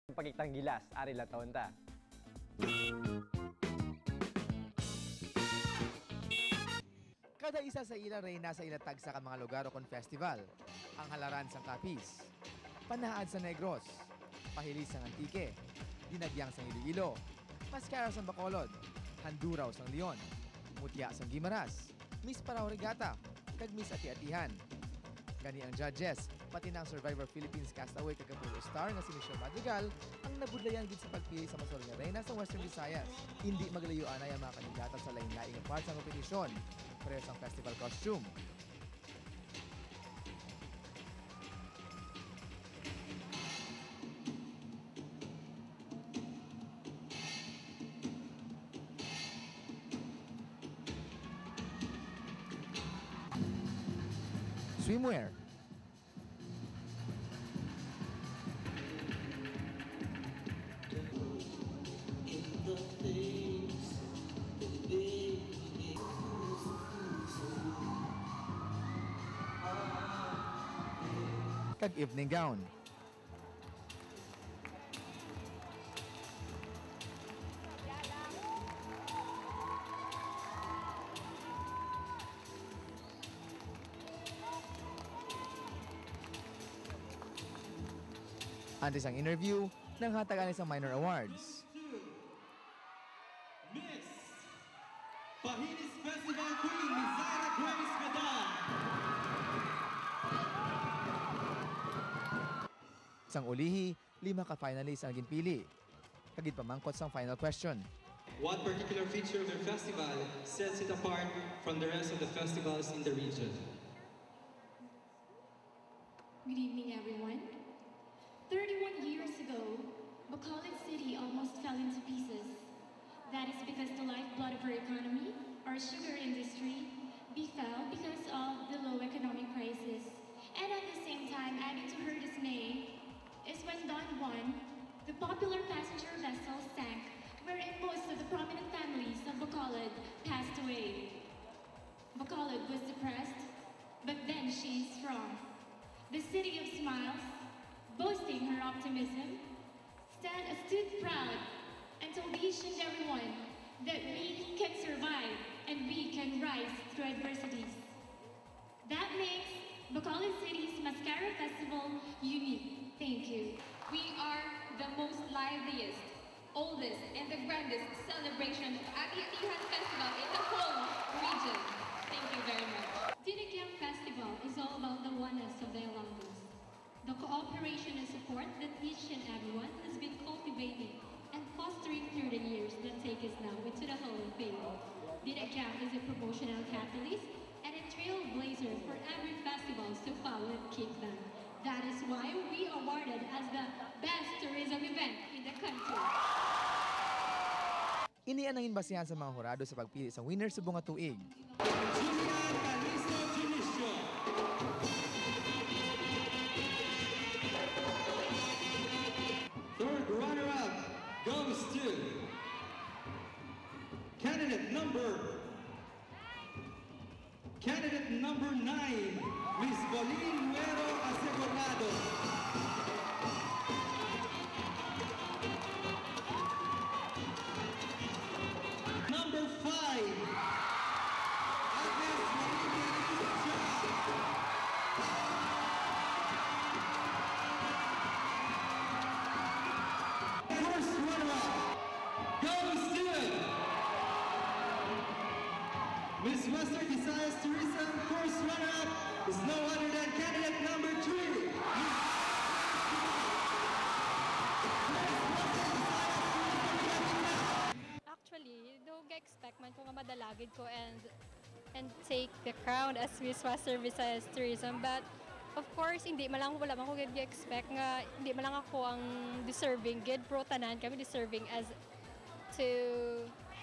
Pagkitang gilas, ari la taon ta. Kada isa sa ilang reyna sa ilatag sa mga lugar o kon festival. Ang halaran sang Capiz, Panaad sa Negros, Pahilis sang Antique, Dinagyang sang Iloilo, Mascara sang Bacolod, Handuraw sang Leon, Mutya sang Guimaras, Miss Parao Regata, kag Miss Ati-Atihan. Gani ang judges, pati na ang Survivor Philippines castaway kag Apollo Star nga si Michelle Madrigal ang nabudlayan gid sa pagpili sa masol nga reyna sa Western Visayas. Hindi maglayuan ay ang mga kandidata sa lain-laing nga part sa kompetisyon. Parehas ang festival costume. Swimwear. Kag evening gown. Antes ang interview, nang hatagan isang minor awards. Miss Pahilis Festival Queen, Miss Zaira Grace Medal. Sang ulihi, 5 ka-finalists ang ginpili. Kagid pamangkot sang final question. What particular feature of your festival sets it apart from the rest of the festivals in the region? Good evening, everyone. 31 years ago, Bacolod City almost fell into pieces. That is because the lifeblood of our economy, our sugar industry, befell because of the low economic crisis. And at the same time, adding to her dismay, is when Don Juan, the popular passenger vessel, sank, wherein most of the prominent families of Bacolod passed away. Bacolod was depressed, but then she is strong. The city of smiles, boasting her optimism, stood proud and told each and everyone that we can survive and we can rise through adversities. That makes Bacolod City's Mascara Festival unique. Thank you. We are the most liveliest, oldest, and the grandest celebration of Ati-Atihan Festival in the whole region. Thank you very much. Dinagyang Festival is all about the oneness of the Ilonggos. The cooperation and support that each and everyone has been cultivating and fostering through the years that take us now into the Hall of Fame. Dinagyang is a promotional catalyst and a trailblazer for every festival to follow and keep them. That is why we are awarded as the best tourism event in the country. Inian ang inbasihan sa mga hurado sa pagpili sa winner sa bunga tuig. Julian Calisto Junicio. Third runner-up goes to candidate number 9, Miss Bolin Nuero Asegurado. Number 5, Agnes Maria Rizcha. First runner-up goes to Miss Western Visayas Tourism. First runner-up is no other than candidate number 3. Actually, don't expect man ko nga madalagid ko and take the crown as Miss Western Visayas Tourism. But of course, wala man ko expect nga hindi man lang ako ang deserving. Gid pro tanan kami deserving as to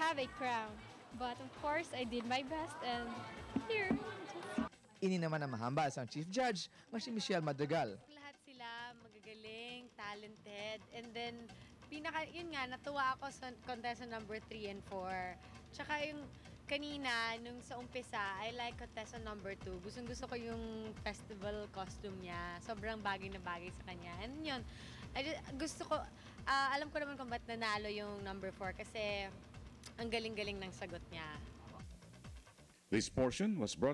have a crown. But of course, I did my best and here. Ini naman ang mahambas ang chief judge nga si Michelle Madrigal. Lahat sila magagaling, talented, and then yun nga, natuwa ako sa contestant number 3 and 4. Tsaka yung kanina, nung sa umpisa, I like contestant number 2. Gustong-gusto ko yung festival costume niya. Sobrang bagay na bagay sa kanya. And yun, Gusto ko, alam ko naman kung ba't nanalo yung number 4 kasi ang galing-galing ng sagot niya. This portion was brought